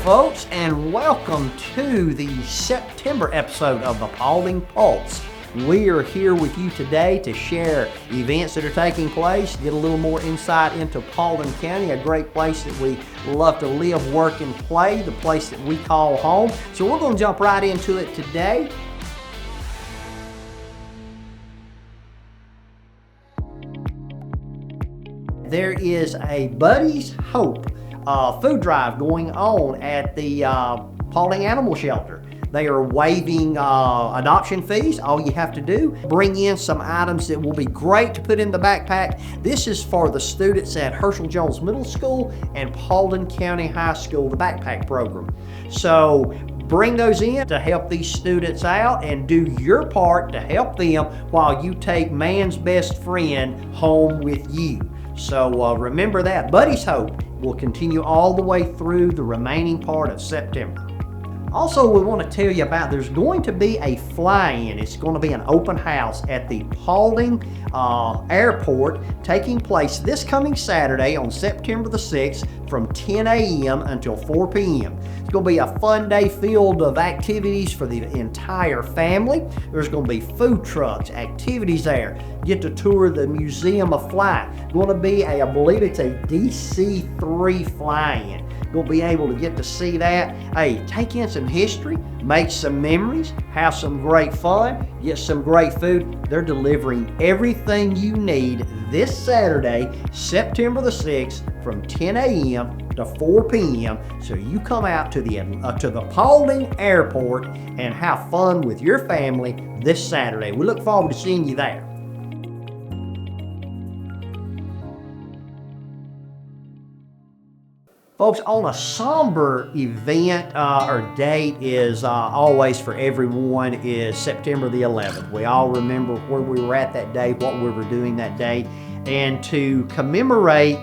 folks, and welcome to the September episode of the Paulding Pulse. We are here with you today to share events that are taking place, get a little more insight into Paulding County, a great place that we love to live, work, and play, the place that we call home. So we're going to jump right into it today. There is a Buddy's Hope food drive going on at the Paulding Animal Shelter. They are waiving adoption fees. All you have to do, bring in some items that will be great to put in the backpack. This is for the students at Herschel Jones Middle School and Paulding County High School, the backpack program. So bring those in to help these students out and do your part to help them while you take man's best friend home with you. So remember that. Buddy's Hope will continue all the way through the remaining part of September. Also, we want to tell you about there's going to be a fly-in. It's going to be an open house at the Paulding Airport taking place this coming Saturday on September the 6th from 10 a.m. until 4 p.m. It's going to be a fun day filled of activities for the entire family. There's going to be food trucks, activities there. Get to tour the Museum of Flight. Going to be I believe it's a DC-3 fly-in. You'll be able to get to see that. Hey, take in some history, make some memories, have some great fun, get some great food. They're delivering everything you need this Saturday, September the 6th, from 10 a.m. to 4 p.m. So you come out to the Paulding Airport and have fun with your family this Saturday. We look forward to seeing you there. Folks, on a somber event or date is always for everyone is September the 11th. We all remember where we were at that day, what we were doing that day. And to commemorate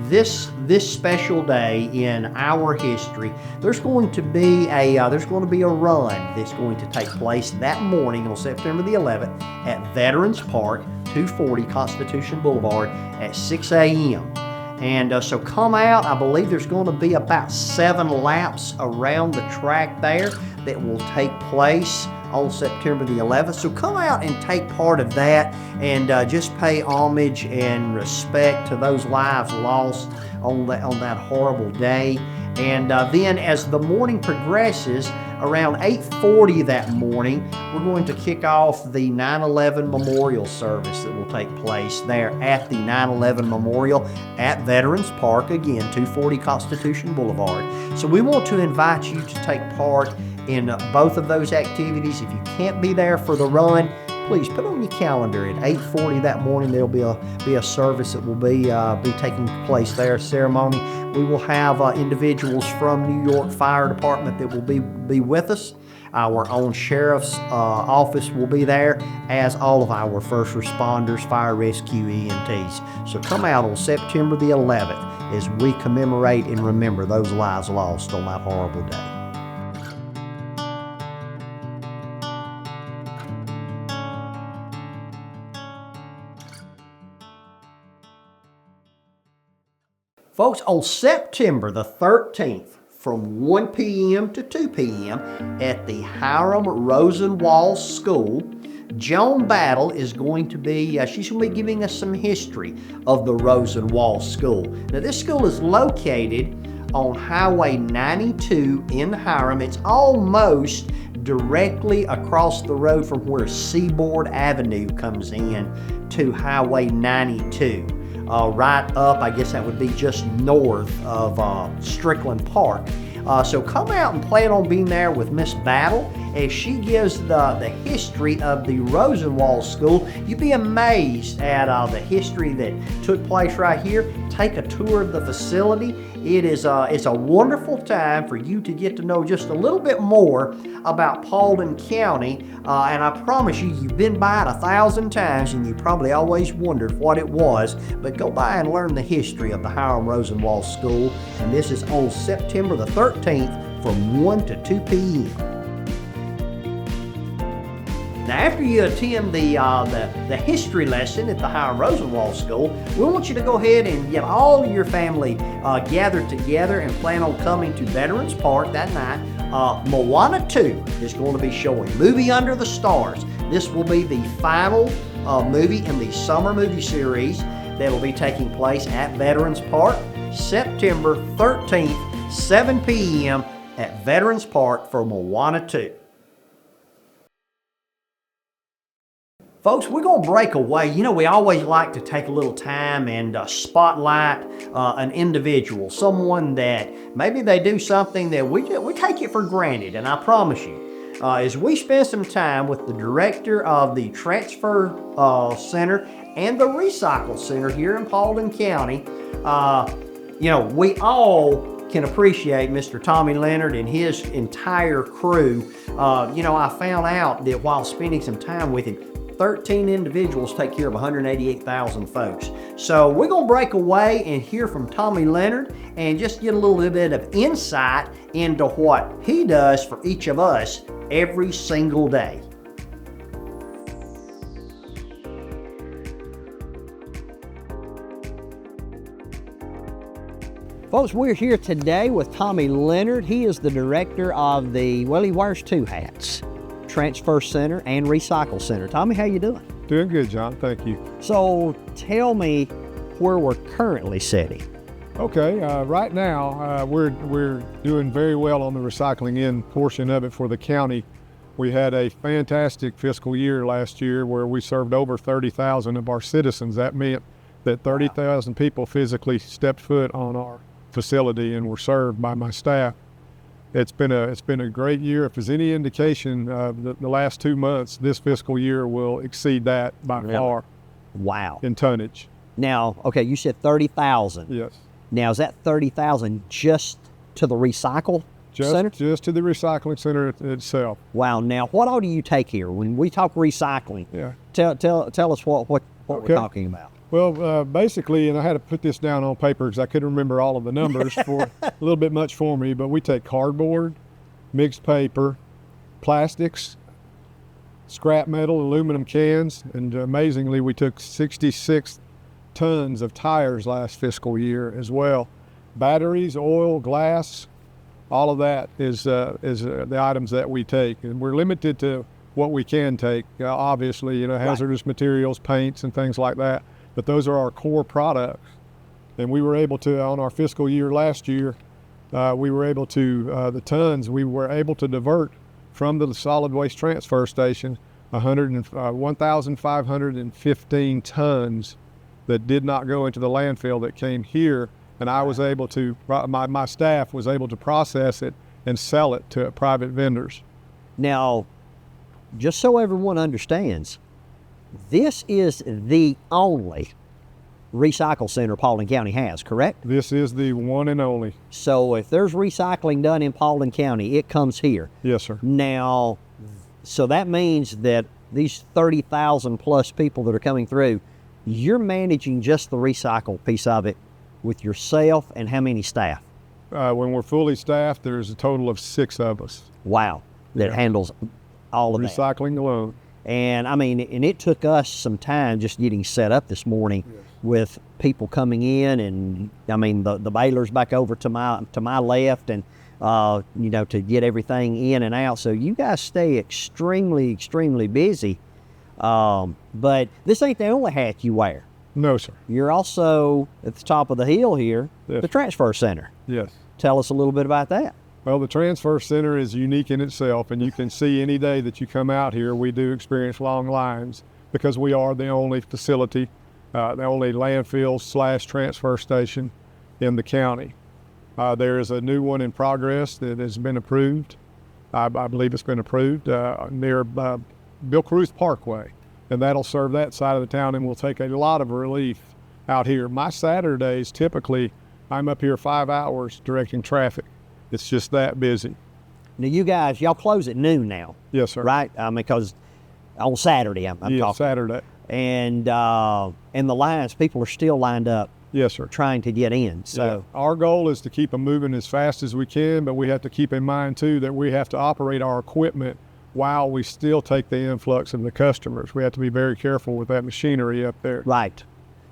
this special day in our history, there's going to be a run that's going to take place that morning on September the 11th at Veterans Park, 240 Constitution Boulevard at 6 a.m. And so come out. I believe there's going to be about 7 laps around the track there that will take place on September the 11th. So come out and take part of that and just pay homage and respect to those lives lost on that horrible day. And then as the morning progresses, around 8:40 that morning, we're going to kick off the 9/11 Memorial Service that will take place there at the 9/11 Memorial at Veterans Park, again, 240 Constitution Boulevard. So we want to invite you to take part in both of those activities. If you can't be there for the run, please put on your calendar at 8:40 that morning. There'll be a service that will be taking place there, a ceremony. We will have individuals from New York Fire Department that will be with us. Our own sheriff's office will be there, as all of our first responders, fire rescue, EMTs. So come out on September the 11th as we commemorate and remember those lives lost on that horrible day. Folks, on September the 13th, from 1 p.m. to 2 p.m. at the Hiram Rosenwald School, Joan Battle is going to be, she's going to be giving us some history of the Rosenwald School. Now, this school is located on Highway 92 in Hiram. It's almost directly across the road from where Seaboard Avenue comes in to Highway 92. Right up, I guess that would be just north of Strickland Park. So come out and plan on being there with Miss Battle as she gives the history of the Rosenwald School. You'd be amazed at the history that took place right here. Take a tour of the facility. It's a wonderful time for you to get to know just a little bit more about Paulding County. And I promise you, you've been by it 1,000 times and you probably always wondered what it was. But go by and learn the history of the Hiram Rosenwald School. And this is on September the 13th from 1 to 2 p.m. Now, after you attend the history lesson at the Hiram Rosenwald School, we want you to go ahead and get all your family gathered together and plan on coming to Veterans Park that night. Moana 2 is going to be showing, Movie Under the Stars. This will be the final movie in the summer movie series that will be taking place at Veterans Park, September 13th, 7 p.m. at Veterans Park for Moana 2. Folks, we're going to break away. You know, we always like to take a little time and spotlight an individual, someone that maybe they do something that we take it for granted. And I promise you, as we spend some time with the director of the Transfer Center and the Recycle Center here in Paulding County, you know, we all can appreciate Mr. Tommy Leonard and his entire crew. You know, I found out that while spending some time with him, 13 individuals take care of 188,000 folks. So we're going to break away and hear from Tommy Leonard and just get a little bit of insight into what he does for each of us every single day. Folks, we're here today with Tommy Leonard. He is the director of the, well, he wears two hats, Transfer Center and Recycle Center. Tommy, how you doing? Doing good, John. Thank you. So tell me where we're currently sitting. Okay, right now we're doing very well on the recycling end portion of it for the county. We had a fantastic fiscal year last year where we served over 30,000 of our citizens. That meant that 30,000 people physically stepped foot on our facility and were served by my staff. It's been a great year. If there's any indication, the last 2 months, this fiscal year will exceed that by far. Wow. In tonnage. Now, okay, you said 30,000. Yes. Now, is that 30,000 just to the recycle center? Just to the recycling center itself. Wow. Now, what all do you take here when we talk recycling? Yeah. Tell us what we're talking about. Well, basically, and I had to put this down on paper because I couldn't remember all of the numbers for a little bit much for me, but we take cardboard, mixed paper, plastics, scrap metal, aluminum cans, and amazingly, we took 66 tons of tires last fiscal year as well. Batteries, oil, glass, all of that is the items that we take, and we're limited to what we can take. Obviously, you know, hazardous materials, paints, and things like that. But those are our core products. And we were able to, on our fiscal year last year, we were able to, the tons, we were able to divert from the solid waste transfer station 1,515 tons that did not go into the landfill that came here. And I was able to, my staff was able to process it and sell it to private vendors. Now, just so everyone understands, this is the only recycle center Paulding County has, correct? This is the one and only. So if there's recycling done in Paulding County, it comes here. Yes, sir. Now, so that means that these 30,000 plus people that are coming through, you're managing just the recycle piece of it with yourself and how many staff? When we're fully staffed, there's a total of 6 of us. Wow, that handles all of that. Recycling alone. And I mean, and it took us some time just getting set up this morning with people coming in, and I mean the baler's back over to my left, and you know, to get everything in and out. So you guys stay extremely busy. But this ain't the only hat you wear. No, sir. You're also at the top of the hill here, the Transfer Center. Yes. Tell us a little bit about that. Well, the Transfer Center is unique in itself, and you can see any day that you come out here, we do experience long lines because we are the only facility, the only landfill / transfer station in the county. There is a new one in progress that has been approved. I believe it's been approved near Bill Cruz Parkway, and that'll serve that side of the town and will take a lot of relief out here. My Saturdays, typically, I'm up here 5 hours directing traffic. It's just that busy. Now, you guys, y'all close at noon now. Yes, sir. Right? Because on Saturday, I'm talking. Saturday. And the lines, people are still lined up. Yes, sir. Trying to get in. So our goal is to keep them moving as fast as we can, but we have to keep in mind too that we have to operate our equipment while we still take the influx of the customers. We have to be very careful with that machinery up there. Right.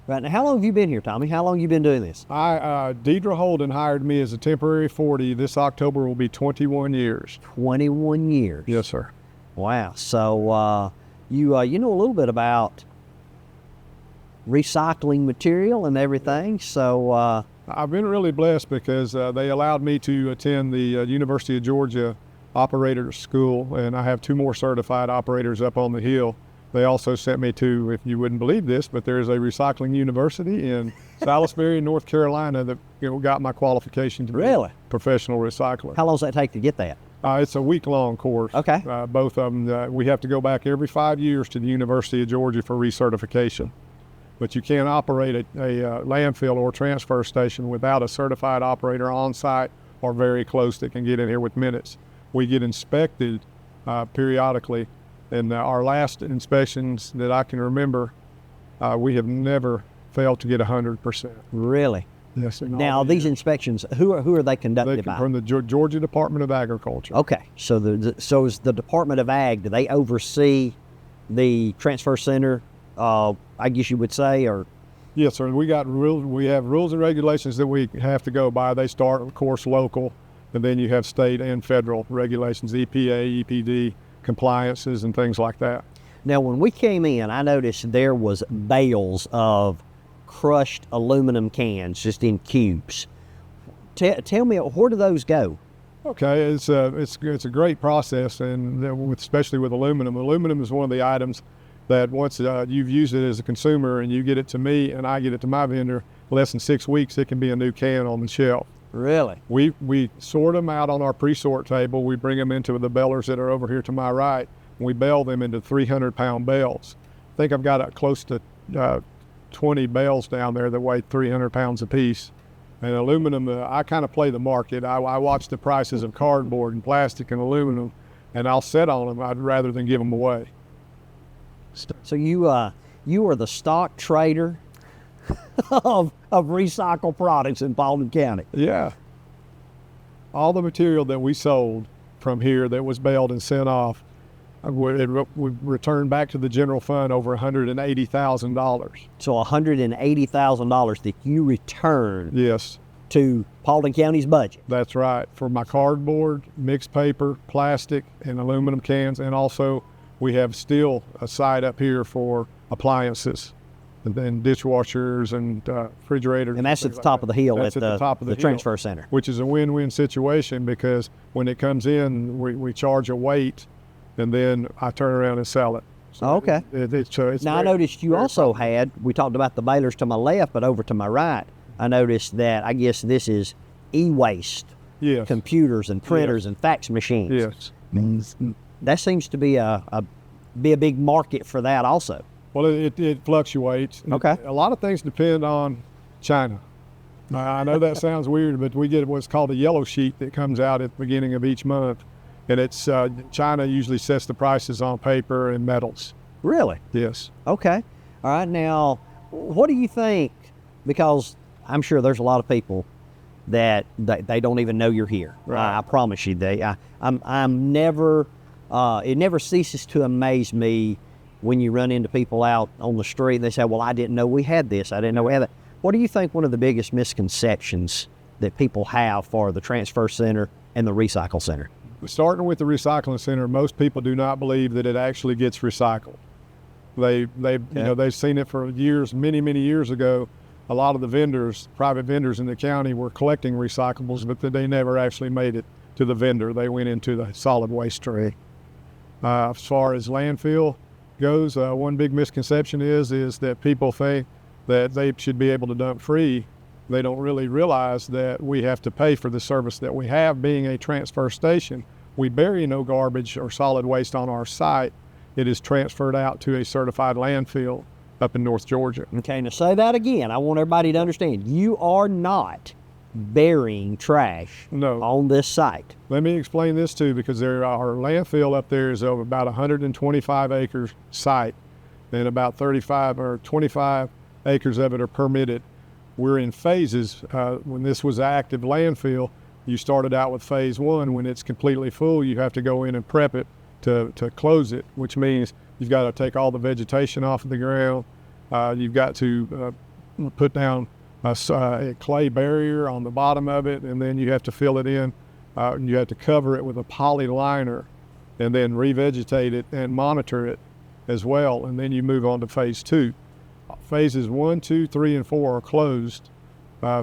Right. Now, how long have you been here, Tommy? How long have you been doing this? Deidre Holden hired me as a temporary 40. This October will be 21 years. 21 years. Yes, sir. Wow. So you know a little bit about recycling material and everything. So I've been really blessed because they allowed me to attend the University of Georgia Operator School, and I have 2 more certified operators up on the hill. They also sent me to, if you wouldn't believe this, but there's a recycling university in Salisbury, North Carolina that got my qualification to be a professional recycler. how long does that take to get that? It's a week-long course. Okay. Both of them, we have to go back every 5 years to the University of Georgia for recertification. But you can't operate a landfill or transfer station without a certified operator on site or very close that can get in here with minutes. We get inspected periodically, and our last inspections that I can remember, we have never failed to get 100%. Really? Yes. Now, these inspections, who are they conducted by? From the Georgia Department of Agriculture. Okay, so so is the Department of Ag, do they oversee the transfer center, I guess you would say, or? Yes, sir. We have rules and regulations that we have to go by. They start, of course, local, and then you have state and federal regulations, EPA, EPD, compliances, and things like that. Now, when we came in, I noticed there was bales of crushed aluminum cans just in cubes. Tell me, where do those go? Okay, it's a great process, and especially with aluminum. Aluminum is one of the items that once you've used it as a consumer and you get it to me and I get it to my vendor, less than 6 weeks, it can be a new can on the shelf. Really? We sort them out on our pre-sort table. We bring them into the balers that are over here to my right, and we bale them into 300-pound bales. I think I've got close to 20 bales down there that weigh 300 pounds apiece. And aluminum, I kind of play the market. I watch the prices of cardboard and plastic and aluminum, and I'll set on them rather than give them away. So you are the stock trader of recycled products in Paulding County. Yeah. All the material that we sold from here that was baled and sent off, we returned back to the general fund over $180,000. So $180,000 that you returned. Yes. To Paulding County's budget. That's right. For my cardboard, mixed paper, plastic, and aluminum cans, and also we have still a site up here for appliances, and then dishwashers and refrigerators. And that's at the top of the hill at the transfer center. Which is a win-win situation because when it comes in, we charge a weight, and then I turn around and sell it. So okay. Now, I noticed you also had, we talked about the balers to my left, but over to my right, I noticed that, I guess this is e-waste. Yes. Computers and printers and fax machines. Yes. That seems to be a big market for that also. Well, it fluctuates. Okay. A lot of things depend on China. I know that sounds weird, but we get what's called a yellow sheet that comes out at the beginning of each month. And it's China usually sets the prices on paper and metals. Really? Yes. Okay. All right. Now, what do you think? Because I'm sure there's a lot of people that they don't even know you're here. Right. I promise you, I'm never. It never ceases to amaze me when you run into people out on the street and they say, well, I didn't know we had this. I didn't know we had that. What do you think one of the biggest misconceptions that people have for the transfer center and the recycle center? Starting with the recycling center, most people do not believe that it actually gets recycled. They've seen it for years, many years ago. A lot of the vendors, private vendors in the county, were collecting recyclables, but they never actually made it to the vendor. They went into the solid waste tray. As far as landfill goes, one big misconception is that people think that they should be able to dump free. They don't really realize that we have to pay for the service that we have. Being a transfer station, we bury no garbage or solid waste on our site. It is transferred out to a certified landfill up in North Georgia. Okay, now say that again. I want everybody to understand. You are not burying trash on this site. Let me explain this too, because our landfill up there is over about 125 acre site, and about 35 or 25 acres of it are permitted. We're in phases. When this was an active landfill, you started out with phase one. When it's completely full, you have to go in and prep it to close it, which means you've got to take all the vegetation off of the ground. You've got to put down a clay barrier on the bottom of it, and then you have to fill it in. You have to cover it with a poly liner and then revegetate it and monitor it as well. And then you move on to phase 2. Phases 1, 2, 3, and 4 are closed.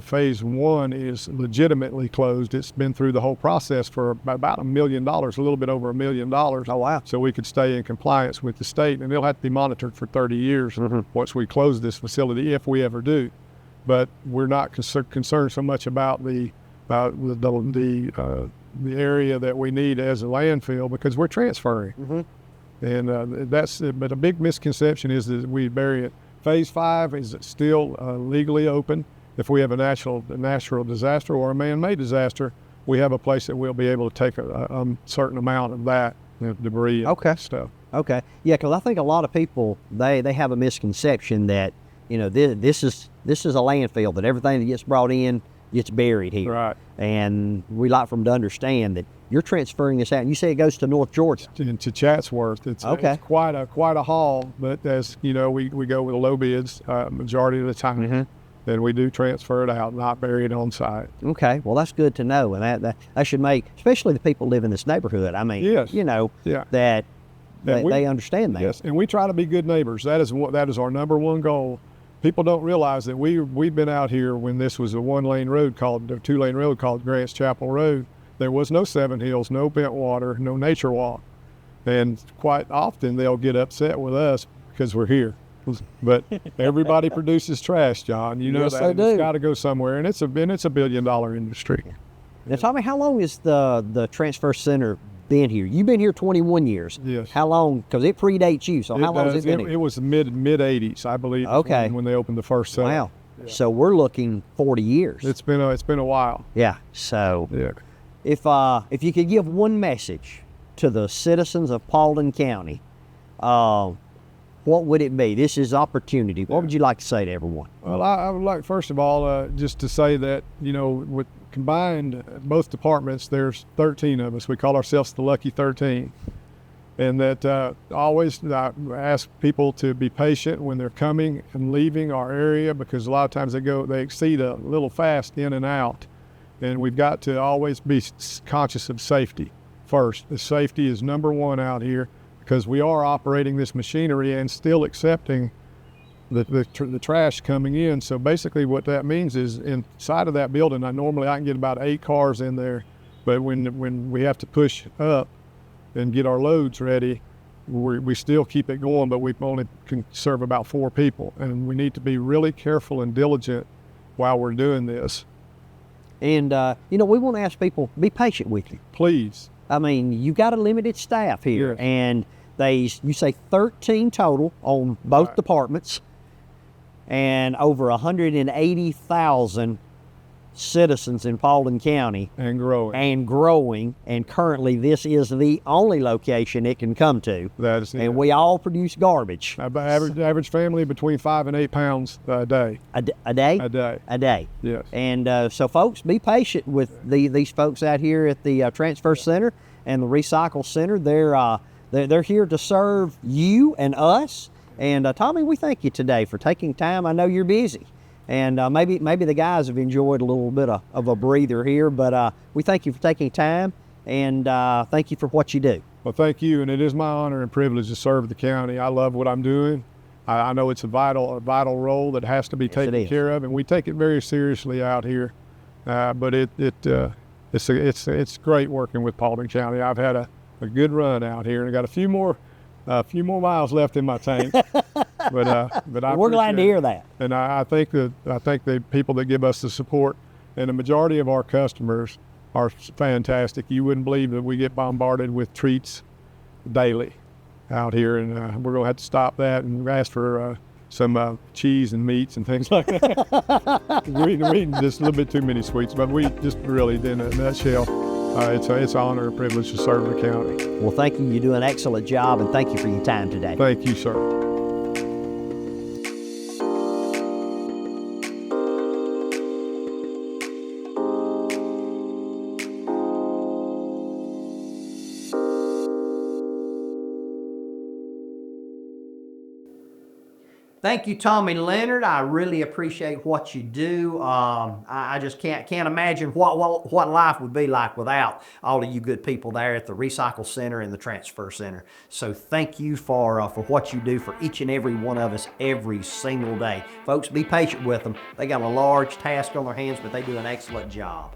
Phase 1 is legitimately closed. It's been through the whole process for about $1 million, a little bit over $1 million. Oh, wow. So we could stay in compliance with the state, and it'll have to be monitored for 30 years once we close this facility, if we ever do. But we're not concerned so much about the area that we need as a landfill, because we're transferring. And but a big misconception is that we bury it. Phase 5 is still legally open. If we have a natural disaster or a man-made disaster, we have a place that we'll be able to take a certain amount of that debris and stuff. Okay. Yeah, because I think a lot of people, they have a misconception that, this is a landfill, that everything that gets brought in gets buried here. Right. And we like for them to understand that you're transferring this out. And you say it goes to North Georgia. To Chatsworth. It's quite a haul, but as you know, we go with low bids majority of the time. And we do transfer it out, not bury it on site. Okay, well, that's good to know, and that should make, especially the people live in this neighborhood. I mean, yes. That they understand that. Yes, and we try to be good neighbors. That is our number one goal. People don't realize that we've been out here when this was a 2-lane road called Grants Chapel Road. There was no Seven Hills, no Bentwater, no Nature Walk, and quite often they'll get upset with us because we're here. But everybody produces trash, John. You know yes, that. They do. It's got to go somewhere, and it's a $1 billion industry. Now, tell me, how long has the transfer center been here? You've been here 21 years. Yes. How long? Because it predates you. So how long has it been here? It was mid '80s, I believe. Okay. When they opened the first center. Wow. Yeah. So we're looking 40 years. It's been a while. Yeah. So yeah. If you could give one message to the citizens of Paulding County, what would it be? This is opportunity. What would you like to say to everyone? Well, I would like, first of all, just to say that, with combined both departments, there's 13 of us. We call ourselves the Lucky 13. And that always I ask people to be patient when they're coming and leaving our area, because a lot of times they exceed a little fast in and out. And we've got to always be conscious of safety first. The safety is number one out here, because we are operating this machinery and still accepting the trash coming in. So basically what that means is, inside of that building, I can get about 8 cars in there, but when we have to push up and get our loads ready, we still keep it going, but we only can serve about 4 people. And we need to be really careful and diligent while we're doing this. And, we want to ask people, be patient with you. Please. I mean, you got a limited staff here, yes. And you say 13 total on both departments, and over 180,000 citizens in Paulding County. And growing. And currently this is the only location it can come to. That is it. And we all produce garbage. Average family between 5 and 8 pounds a day. A day? A day. Yes. And so folks, be patient with these folks out here at the Transfer Center and the Recycle Center. They're here to serve you and us. And Tommy, we thank you today for taking time. I know you're busy. And maybe the guys have enjoyed a little bit of a breather here, but we thank you for taking time, and thank you for what you do. Well, thank you, and it is my honor and privilege to serve the county. I love what I'm doing. I know it's a vital role that has to be taken care of, and we take it very seriously out here. But it's great working with Paulding County. I've had a good run out here, and I got a few more miles left in my tank. But we're glad to hear that. And I think the people that give us the support, and the majority of our customers, are fantastic. You wouldn't believe that we get bombarded with treats daily out here, and we're going to have to stop that and ask for some cheese and meats and things like that. We're eating just a little bit too many sweets, but we just really, in a nutshell, it's an honor and privilege to serve the county. Well, thank you. You do an excellent job, and thank you for your time today. Thank you, sir. Thank you, Tommy Leonard. I really appreciate what you do. I just can't imagine what life would be like without all of you good people there at the Recycle Center and the Transfer Center. So thank you for what you do for each and every one of us every single day. Folks, be patient with them. They got a large task on their hands, but they do an excellent job.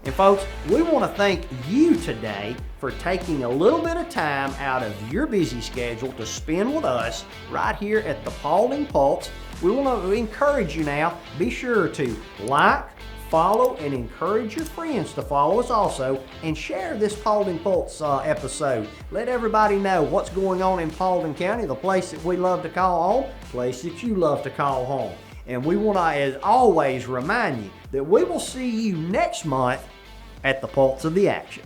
And folks, we want to thank you today for taking a little bit of time out of your busy schedule to spend with us right here at the Paulding Pulse. We want to encourage you now, be sure to like, follow, and encourage your friends to follow us also, and share this Paulding Pulse episode. Let everybody know what's going on in Paulding County, the place that we love to call home, place that you love to call home. And we want to, as always, remind you that we will see you next month at the Pulse of the Action.